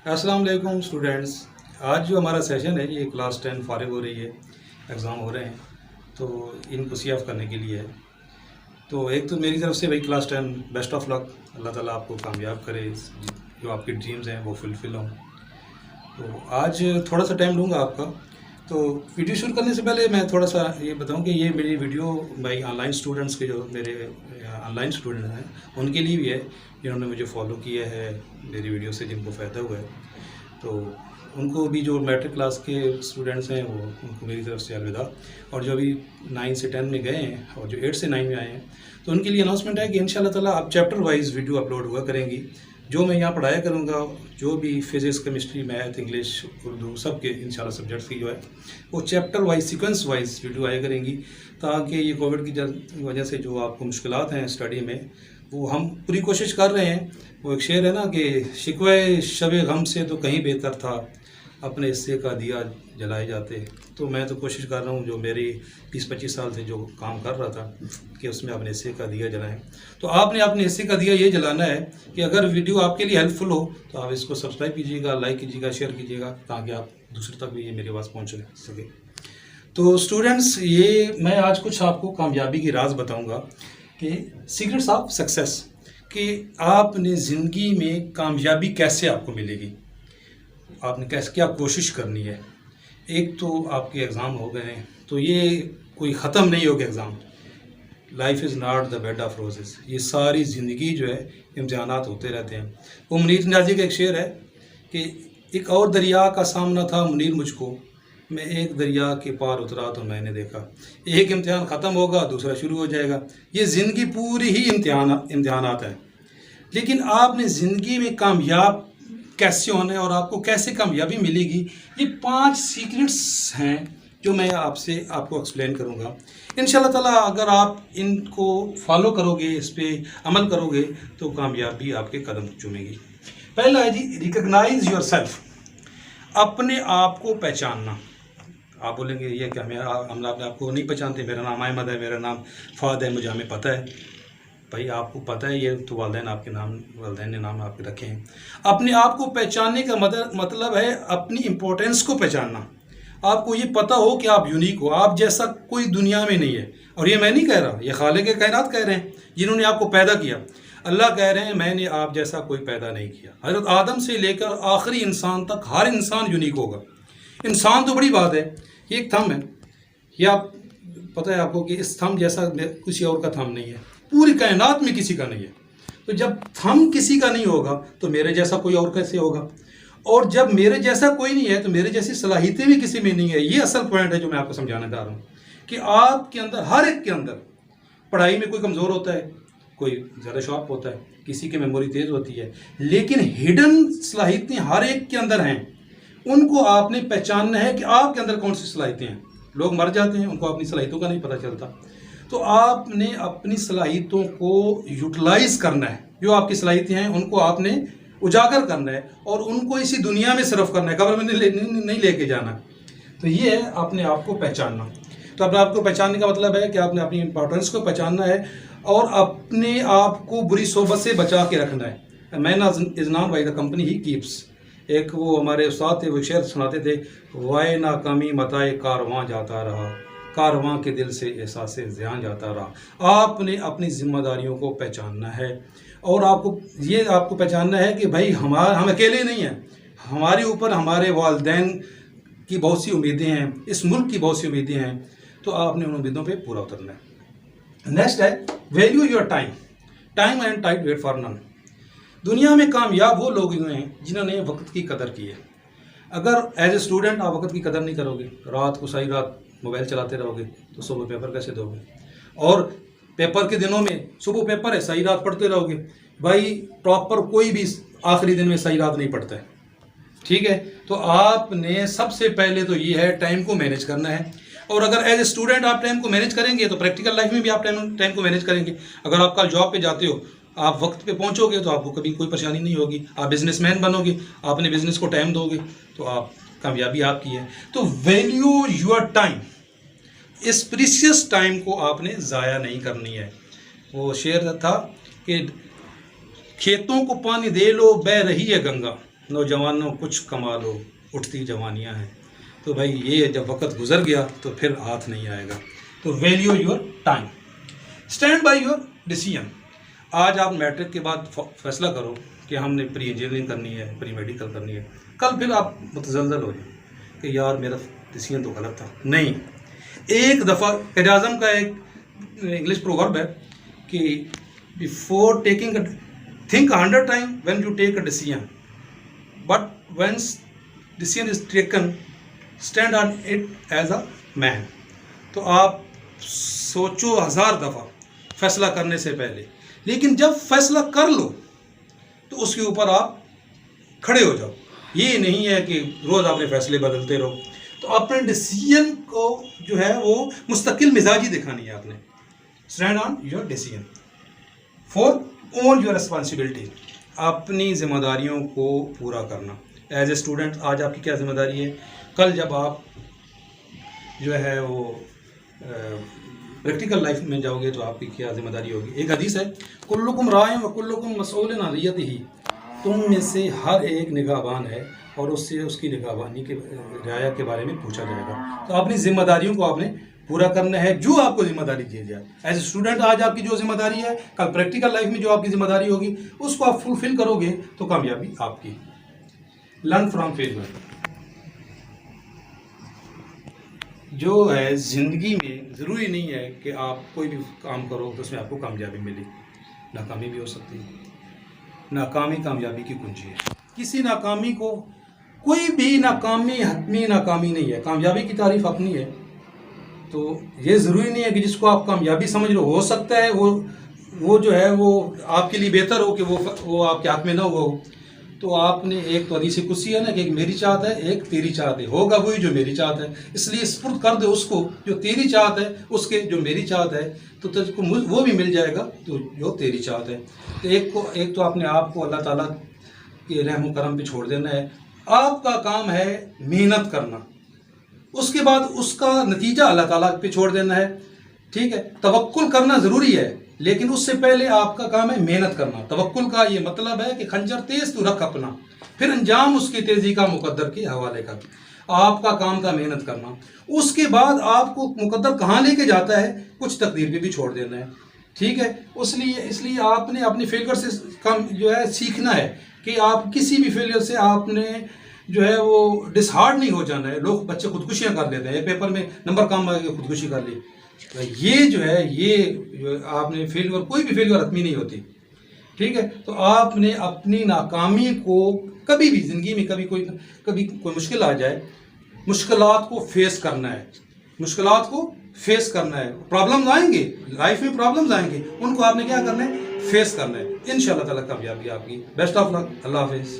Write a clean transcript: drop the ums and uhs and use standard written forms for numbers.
अस्सलाम वालेकुम स्टूडेंट्स। आज जो हमारा सेशन है ये क्लास 10 फारिग हो रही है, एग्ज़ाम हो रहे हैं, तो इनको सी ऑफ करने के लिए है। तो एक तो मेरी तरफ से भाई क्लास 10 बेस्ट ऑफ लक, अल्लाह ताला आपको कामयाब करे, जो आपके ड्रीम्स हैं वो फुलफ़िल हों। तो आज थोड़ा सा टाइम लूँगा आपका। तो वीडियो शुरू करने से पहले मैं थोड़ा सा ये बताऊं कि ये मेरी वीडियो भाई ऑनलाइन स्टूडेंट्स के, जो मेरे ऑनलाइन स्टूडेंट हैं उनके लिए भी है, जिन्होंने मुझे फॉलो किया है मेरी वीडियो से, जिनको फ़ायदा हुआ है। तो उनको भी, जो मैट्रिक क्लास के स्टूडेंट्स हैं वो, उनको मेरी तरफ से अलविदा। और जो अभी 9 से 10 में गए हैं और जो 8 से 9 में आए हैं, तो उनके लिए अनाउंसमेंट है कि इंशाल्लाह ताला आप चैप्टर वाइज वीडियो अपलोड हुआ करेंगी। जो मैं यहाँ पढ़ाया करूँगा, जो भी physics, chemistry, math, English, Urdu, सब के इंशाल्लाह सब्जेक्ट्स की जो है वो chapter wise, sequence wise video आया करेंगी, ताकि ये कोविड की वजह से जो आपको मुश्किलात हैं स्टडी में, वो हम पूरी कोशिश कर रहे हैं। वो एक शेर है ना कि शिकवे शब गम से तो कहीं बेहतर था, अपने हिस्से का दिया जलाए जाते। तो मैं तो कोशिश कर रहा हूँ, जो मेरी 20-25 साल से जो काम कर रहा था, कि उसमें अपने हिस्से का दिया जलाएं। तो आपने अपने हिस्से का दिया ये जलाना है कि अगर वीडियो आपके लिए हेल्पफुल हो तो आप इसको सब्सक्राइब कीजिएगा, लाइक कीजिएगा, शेयर कीजिएगा, ताकि आप दूसरे तक भी ये मेरी आवाज़ पहुँच सके। तो स्टूडेंट्स, ये मैं आज कुछ आपको कामयाबी की राज बताऊँगा कि सीक्रेट्स ऑफ सक्सेस, कि आपने ज़िंदगी में कामयाबी कैसे आपको मिलेगी, आपने कैसे क्या कोशिश करनी है। एक तो आपके एग्ज़ाम हो गए हैं, तो ये कोई ख़त्म नहीं होगा exam. Life is not the bed of roses, ये सारी ज़िंदगी जो है इम्तिहानात होते रहते हैं। वो मुनीर नियाज़ी का एक शेर है कि एक और दरिया का सामना था मुनीर मुझको, मैं एक दरिया के पार उतरा तो मैंने देखा। एक इम्तिहान ख़त्म होगा, दूसरा शुरू हो जाएगा। ये ज़िंदगी पूरी ही इम्तिहानात है। लेकिन आपने ज़िंदगी में कामयाब कैसे होना है और आपको कैसे कामयाबी मिलेगी, ये 5 सीक्रेट्स हैं जो मैं आपको एक्सप्लेन करूँगा। इंशाल्लाह ताला अगर आप इनको फॉलो करोगे, इस पर अमल करोगे, तो कामयाबी आपके कदम चूमेगी। पहला है जी, रिकग्नाइज योर सेल्फ, अपने आप को पहचानना। आप बोलेंगे ये क्या, हम आपको नहीं पहचानते, मेरा नाम अहमद है, मेरा नाम फ़ाद है, मुझे हमें पता है। भाई आपको पता है, ये तो वालिदैन ने नाम आपके रखे हैं। अपने आप को पहचानने का मतलब है अपनी इम्पोर्टेंस को पहचानना। आपको ये पता हो कि आप यूनिक हो, आप जैसा कोई दुनिया में नहीं है। और ये मैं नहीं कह रहा, ये खालिक कायनात कह रहे हैं, जिन्होंने आपको पैदा किया। अल्लाह कह रहे हैं मैंने आप जैसा कोई पैदा नहीं किया। हज़रत आदम से लेकर आखिरी इंसान तक हर इंसान यूनिक होगा। इंसान तो बड़ी बात है, ये एक थंब है, ये आप पता है आपको कि इस थंब जैसा किसी और का थंब नहीं है, पूरी कायनात में किसी का नहीं है। तो जब थंब किसी का नहीं होगा तो मेरे जैसा कोई और कैसे होगा, और जब मेरे जैसा कोई नहीं है तो मेरे जैसी सलाहियतें भी किसी में नहीं है। ये असल पॉइंट है जो मैं आपको समझाना चाह रहा हूँ, कि आपके अंदर, हर एक के अंदर, पढ़ाई में कोई कमज़ोर होता है, कोई ज़्यादा शार्प होता है, किसी की मेमोरी तेज़ होती है, लेकिन हिडन सलाहियतें हर एक के अंदर हैं। उनको आपने पहचानना है कि आपके अंदर कौन सी सलाहियतें हैं। लोग मर जाते हैं, उनको अपनी सलाहियतों का नहीं पता चलता। तो आपने अपनी सलाहियतों को यूटिलाइज़ करना है। जो आपकी सलाहियतें हैं उनको आपने उजागर करना है और उनको इसी दुनिया में सर्व करना है, कब्र में नहीं लेके जाना। तो ये है अपने आप को पहचानना। तो अपने आप को पहचानने का मतलब है कि आपने अपनी इंपॉर्टेंस को पहचानना है और अपने आप को बुरी सोबत से बचा के रखना है। Man is known by the company he keeps. एक वो हमारे उस्ताद थे, वो शेर सुनाते थे, वाय नाकामी मताए कारवां जाता रहा, कारवां के दिल से एहसास ज़ियान जाता रहा। आपने अपनी जिम्मेदारियों को पहचानना है और आपको पहचानना है कि भाई हम अकेले नहीं हैं, हमारे ऊपर हमारे वालिदैन की बहुत सी उम्मीदें हैं, इस मुल्क की बहुत सी उम्मीदें हैं। तो आपने उन उम्मीदों पे पूरा उतरना है। नेक्स्ट है value your time and tide wait for none. दुनिया में कामयाब वो लोग हैं जिन्होंने वक्त की कदर की है। अगर एज ए स्टूडेंट आप वक्त की कदर नहीं करोगे, रात को सारी रात मोबाइल चलाते रहोगे, तो सुबह पेपर कैसे दोगे। और पेपर के दिनों में, सुबह पेपर है, सही रात पढ़ते रहोगे। भाई प्रॉपर कोई भी आखिरी दिन में सही रात नहीं पढ़ता है, ठीक है। तो आपने सबसे पहले तो ये है टाइम को मैनेज करना है। और अगर एज ए स्टूडेंट आप टाइम को मैनेज करेंगे तो प्रैक्टिकल लाइफ में भी आप टाइम को मैनेज करेंगे। अगर आप कल जॉब पे जाते हो, आप वक्त पे पहुंचोगे तो आपको कभी कोई परेशानी नहीं होगी। आप बिजनेसमैन बनोगे, आपने बिजनेस को टाइम दोगे, तो आप कामयाबी आपकी है। तो वैल्यू योर टाइम, इस प्रीशियस टाइम को आपने ज़ाया नहीं करनी है। वो शेर था कि खेतों को पानी दे लो, बह रही है गंगा, نوجوانوں کچھ کما لو اٹھتی جوانیاں ہیں. تو بھائی یہ جب وقت گزر گیا تو پھر ہاتھ نہیں آئے گا. تو value your time, stand by your decision. آج آپ میٹرک کے بعد فیصلہ کرو کہ ہم نے پری انجینئرنگ کرنی ہے، پری میڈیکل کرنی ہے، کل پھر آپ متزلزل ہو جائیں کہ یار میرا ڈیسیژن تو غلط تھا. نہیں، ایک دفعہ قائد اعظم کا ایک انگلش پروورب ہے کہ before taking think 100 time when you take a decision, but once decision is taken stand on it as a man. تو آپ سوچو 1000 دفعہ فیصلہ کرنے سے پہلے، لیکن جب فیصلہ کر لو تو اس کے اوپر آپ کھڑے ہو جاؤ. یہ نہیں ہے کہ روز اپنے فیصلے بدلتے رہو. تو اپنے ڈیسیژن کو جو ہے وہ مستقل مزاجی دکھانی ہے آپ نے. Stand on your decision. 4 own your responsibility. اپنی ذمہ داریوں کو پورا کرنا. ایز اے اسٹوڈنٹ آج آپ کی کیا ذمہ داری ہے؟ کل جب آپ جو ہے وہ پریکٹیکل لائف میں جاؤ گے تو آپ کی کیا ذمہ داری ہوگی؟ ایک حدیث ہے، کلکم رائع و کلکم مسئول عن رعیتہ. تم میں سے ہر ایک نگہبان ہے اور اس سے اس کی نگہبانی کے رعایا کے بارے میں پوچھا جائے گا. تو اپنی ذمہ داریوں کو آپ نے پورا کرنا ہے جو آپ کو ذمہ داری دی جائے. ایز اے اسٹوڈنٹ آج آپ کی جو ذمہ داری ہے، کل پریکٹیکل لائف میں جو آپ کی ذمہ داری ہوگی اس کو آپ فلفل کرو گے تو کامیابی آپ کی. Learn from failure. جو ہے زندگی میں ضروری نہیں ہے کہ آپ کوئی بھی کام کرو تو اس میں آپ کو کامیابی ملے. ناکامی بھی ہو سکتی ہے. ناکامی کامیابی کی کنجی ہے. کسی ناکامی کو، کوئی بھی ناکامی حتمی ناکامی نہیں ہے. کامیابی کی تعریف اپنی ہے. تو یہ ضروری نہیں ہے کہ جس کو آپ کامیابی سمجھ رہے ہو سکتا ہے وہ جو ہے وہ آپ کے لیے بہتر ہو کہ وہ آپ کے ہاتھ میں نہ ہو. تو آپ نے ایک تو حدیث قدسی ہے نا کہ ایک میری چاہت ہے ایک تیری چاہت ہے. ہوگا وہی جو میری چاہت ہے، اس لیے سپرد کر دے اس کو جو تیری چاہت ہے، اس کے جو میری چاہت ہے، تو تجھ کو وہ بھی مل جائے گا تو جو تیری چاہت ہے. تو ایک تو اپنے آپ کو اللہ تعالیٰ کے رحم و کرم پہ چھوڑ دینا ہے. آپ کا کام ہے محنت کرنا، اس کے بعد اس کا نتیجہ اللہ تعالیٰ پہ چھوڑ دینا ہے. ٹھیک ہے، توکل کرنا ضروری ہے لیکن اس سے پہلے آپ کا کام ہے محنت کرنا. توکل کا یہ مطلب ہے کہ خنجر تیز تو رکھ اپنا، پھر انجام اس کی تیزی کا مقدر کے حوالے کر. آپ کا کام تھا محنت کرنا. اس کے بعد آپ کو مقدر کہاں لے کے جاتا ہے کچھ تقدیر پہ بھی چھوڑ دینا ہے. ٹھیک ہے، اس لیے آپ نے اپنی فیلئر سے کم جو ہے سیکھنا ہے کہ آپ کسی بھی فیلئر سے آپ نے جو ہے وہ ڈس ہارڈ نہیں ہو جانا ہے. لوگ بچے خودکشیاں کر لیتے ہیں، ایک پیپر میں نمبر کم آ کے خودکشی کر لی. یہ جو ہے یہ آپ نے فیلئر، کوئی بھی فیلئر حتمی نہیں ہوتی. ٹھیک ہے، تو آپ نے اپنی ناکامی کو کبھی بھی زندگی میں کبھی کوئی مشکل آ جائے، مشکلات کو فیس کرنا ہے. مشکلات کو فیس کرنا ہے. پرابلمز آئیں گے لائف میں، پرابلمز آئیں گے، ان کو آپ نے کیا کرنا ہے؟ فیس کرنا ہے. انشاءاللہ تعالیٰ کامیابی آپ کی. بیسٹ آف لک. اللہ حافظ.